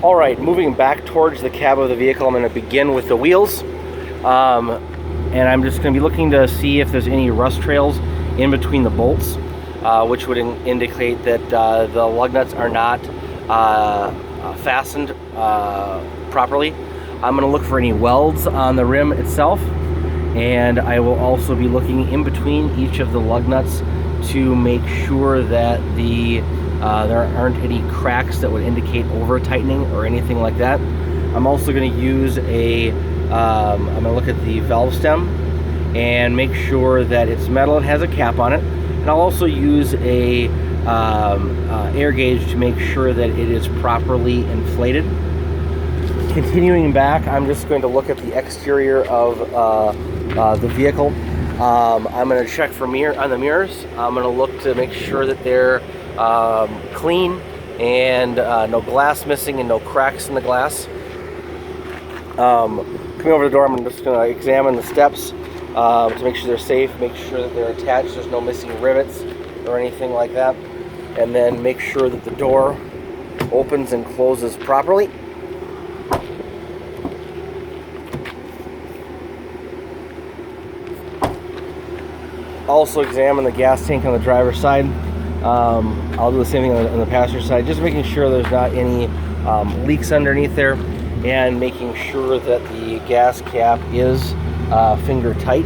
All right, moving back towards the cab of the vehicle, I'm going to begin with the wheels. And I'm just going to be looking to see if there's any rust trails in between the bolts, which would indicate that the lug nuts are not fastened properly. I'm going to look for any welds on the rim itself, and I will also be looking in between each of the lug nuts to make sure that there aren't any cracks that would indicate over tightening or anything like that. I'm also going to use I'm going to look at the valve stem and make sure that it's metal and has a cap on it. And I'll also use a air gauge to make sure that it is properly inflated. Continuing back, I'm just going to look at the exterior of the vehicle. I'm going to check for on the mirrors. I'm going to look to make sure that they're clean and no glass missing and no cracks in the glass. Coming over the door, I'm just going to examine the steps to make sure they're safe, make sure that they're attached, there's no missing rivets or anything like that, and then make sure that the door opens and closes properly. Also examine the gas tank on the driver's side. I'll do the same thing on the passenger side, just making sure there's not any leaks underneath there, and making sure that the gas cap is finger tight.